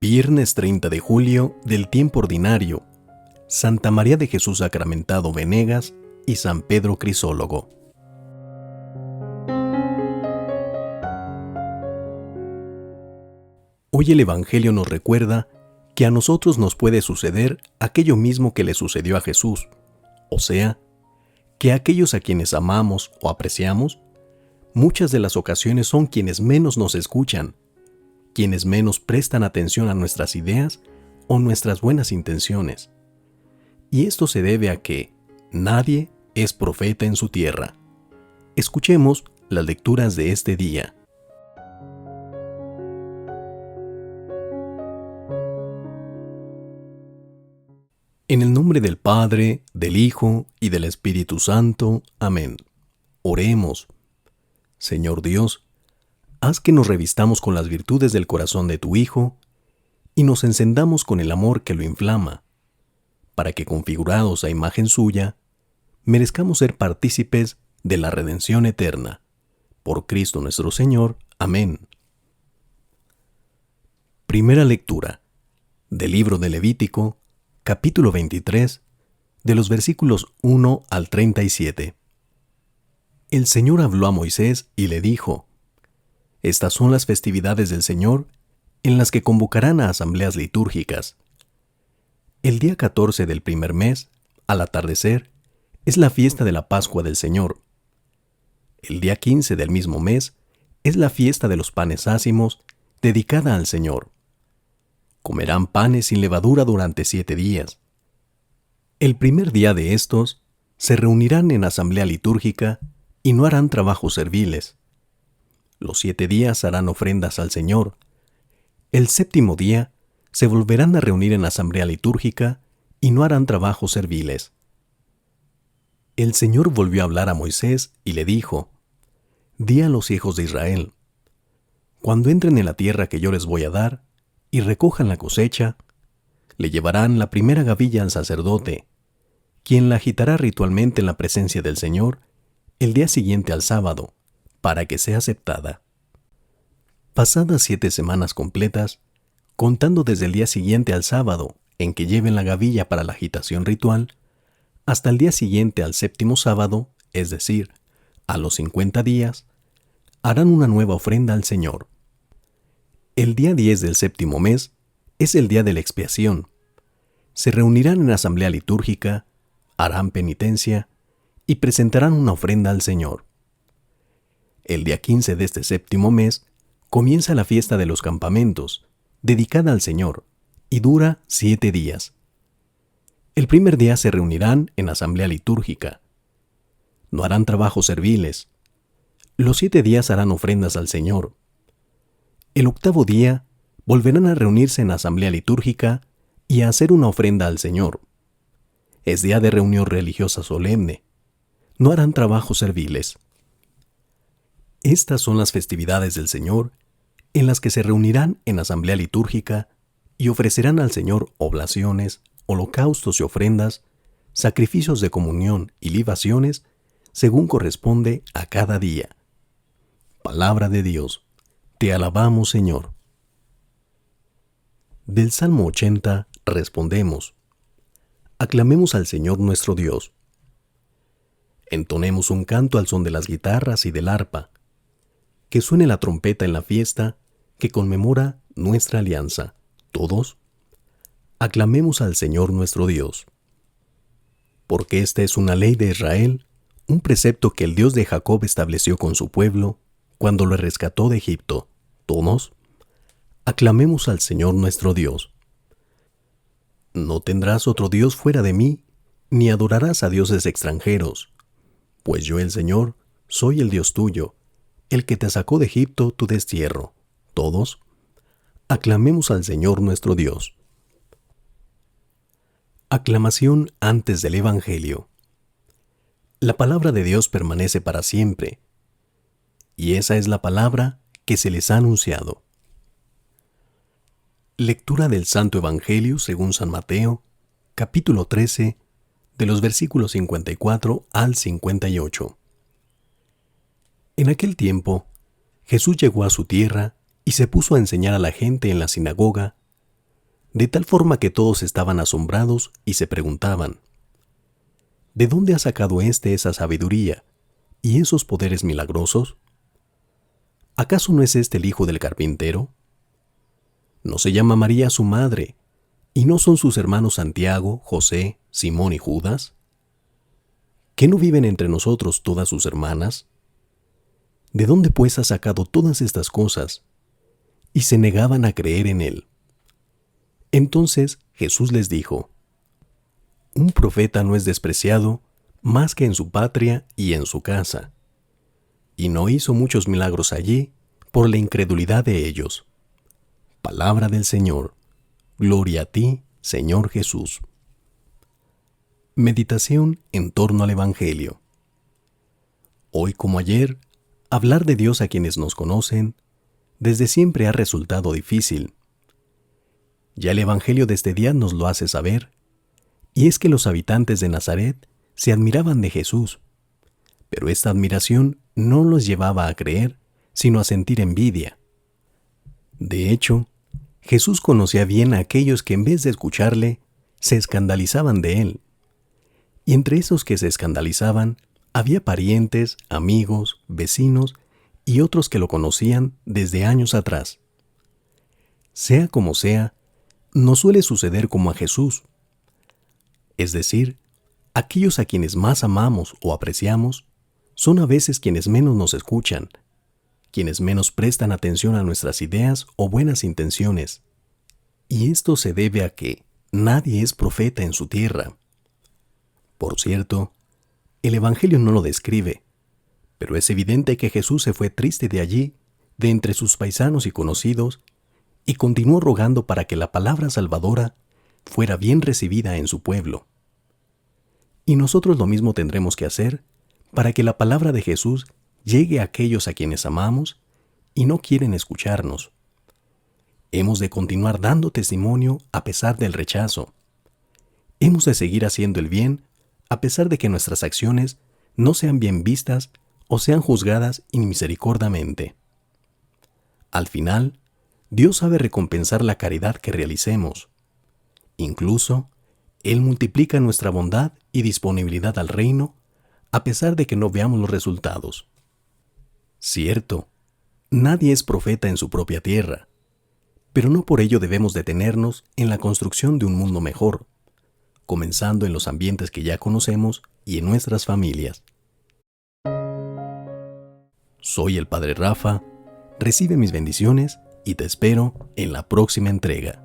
Viernes 30 de julio del tiempo ordinario, Santa María de Jesús Sacramentado Venegas y San Pedro Crisólogo. Hoy el Evangelio nos recuerda que a nosotros nos puede suceder aquello mismo que le sucedió a Jesús, o sea, que aquellos a quienes amamos o apreciamos, muchas de las ocasiones son quienes menos nos escuchan, quienes menos prestan atención a nuestras ideas o nuestras buenas intenciones. Y esto se debe a que nadie es profeta en su tierra. Escuchemos las lecturas de este día. En el nombre del Padre, del Hijo y del Espíritu Santo. Amén. Oremos. Señor Dios, haz que nos revistamos con las virtudes del corazón de tu Hijo y nos encendamos con el amor que lo inflama, para que, configurados a imagen suya, merezcamos ser partícipes de la redención eterna. Por Cristo nuestro Señor. Amén. Primera lectura del libro de Levítico, capítulo 23, de los versículos 1 al 37. El Señor habló a Moisés y le dijo: Estas son las festividades del Señor, en las que convocarán a asambleas litúrgicas. El día 14 del primer mes, al atardecer, es la fiesta de la Pascua del Señor. El día 15 del mismo mes es la fiesta de los panes ácimos, dedicada al Señor. Comerán panes sin levadura durante 7 días. El primer día de estos se reunirán en asamblea litúrgica y no harán trabajos serviles. Los 7 días harán ofrendas al Señor. El séptimo día se volverán a reunir en asamblea litúrgica y no harán trabajos serviles. El Señor volvió a hablar a Moisés y le dijo: Di a los hijos de Israel: Cuando entren en la tierra que yo les voy a dar y recojan la cosecha, le llevarán la primera gavilla al sacerdote, quien la agitará ritualmente en la presencia del Señor el día siguiente al sábado, para que sea aceptada. Pasadas 7 semanas completas, contando desde el día siguiente al sábado en que lleven la gavilla para la agitación ritual, hasta el día siguiente al séptimo sábado, es decir, a los 50 días, harán una nueva ofrenda al Señor. El día 10 del séptimo mes es el día de la expiación. Se reunirán en asamblea litúrgica, harán penitencia y presentarán una ofrenda al Señor. El día 15 de este séptimo mes comienza la fiesta de los campamentos, dedicada al Señor, y dura 7 días. El primer día se reunirán en asamblea litúrgica. No harán trabajos serviles. Los 7 días harán ofrendas al Señor. El octavo día volverán a reunirse en asamblea litúrgica y a hacer una ofrenda al Señor. Es día de reunión religiosa solemne. No harán trabajos serviles. Estas son las festividades del Señor, en las que se reunirán en asamblea litúrgica y ofrecerán al Señor oblaciones, holocaustos y ofrendas, sacrificios de comunión y libaciones, según corresponde a cada día. Palabra de Dios. Te alabamos, Señor. Del Salmo 80 respondemos: Aclamemos al Señor nuestro Dios. Entonemos un canto al son de las guitarras y del arpa. Que suene la trompeta en la fiesta que conmemora nuestra alianza. Todos, aclamemos al Señor nuestro Dios. Porque esta es una ley de Israel, un precepto que el Dios de Jacob estableció con su pueblo cuando lo rescató de Egipto. Todos, aclamemos al Señor nuestro Dios. No tendrás otro Dios fuera de mí, ni adorarás a dioses extranjeros, pues yo, el Señor, soy el Dios tuyo, el que te sacó de Egipto, tu destierro. Todos, aclamemos al Señor nuestro Dios. Aclamación antes del Evangelio. La palabra de Dios permanece para siempre, y esa es la palabra que se les ha anunciado. Lectura del Santo Evangelio según San Mateo, capítulo 13, de los versículos 54 al 58. En aquel tiempo, Jesús llegó a su tierra y se puso a enseñar a la gente en la sinagoga, de tal forma que todos estaban asombrados y se preguntaban: ¿de dónde ha sacado éste esa sabiduría y esos poderes milagrosos? ¿Acaso no es este el hijo del carpintero? ¿No se llama María su madre, y no son sus hermanos Santiago, José, Simón y Judas? ¿Qué no viven entre nosotros todas sus hermanas? ¿De dónde pues ha sacado todas estas cosas? Y se negaban a creer en él. Entonces Jesús les dijo: un profeta no es despreciado más que en su patria y en su casa. Y no hizo muchos milagros allí por la incredulidad de ellos. Palabra del Señor. Gloria a ti, Señor Jesús. Meditación en torno al Evangelio. Hoy como ayer, hablar de Dios a quienes nos conocen desde siempre ha resultado difícil. Ya el Evangelio de este día nos lo hace saber, y es que los habitantes de Nazaret se admiraban de Jesús, pero esta admiración no los llevaba a creer, sino a sentir envidia. De hecho, Jesús conocía bien a aquellos que en vez de escucharle, se escandalizaban de él. Y entre esos que se escandalizaban, había parientes, amigos, vecinos y otros que lo conocían desde años atrás. Sea como sea, no suele suceder como a Jesús. Es decir, aquellos a quienes más amamos o apreciamos son a veces quienes menos nos escuchan, quienes menos prestan atención a nuestras ideas o buenas intenciones. Y esto se debe a que nadie es profeta en su tierra. Por cierto, el Evangelio no lo describe, pero es evidente que Jesús se fue triste de allí, de entre sus paisanos y conocidos, y continuó rogando para que la palabra salvadora fuera bien recibida en su pueblo. Y nosotros lo mismo tendremos que hacer para que la palabra de Jesús llegue a aquellos a quienes amamos y no quieren escucharnos. Hemos de continuar dando testimonio a pesar del rechazo. Hemos de seguir haciendo el bien a pesar de que nuestras acciones no sean bien vistas o sean juzgadas inmisericordiamente. Al final, Dios sabe recompensar la caridad que realicemos. Incluso, Él multiplica nuestra bondad y disponibilidad al reino, a pesar de que no veamos los resultados. Cierto, nadie es profeta en su propia tierra, pero no por ello debemos detenernos en la construcción de un mundo mejor, comenzando en los ambientes que ya conocemos y en nuestras familias. Soy el Padre Rafa, recibe mis bendiciones y te espero en la próxima entrega.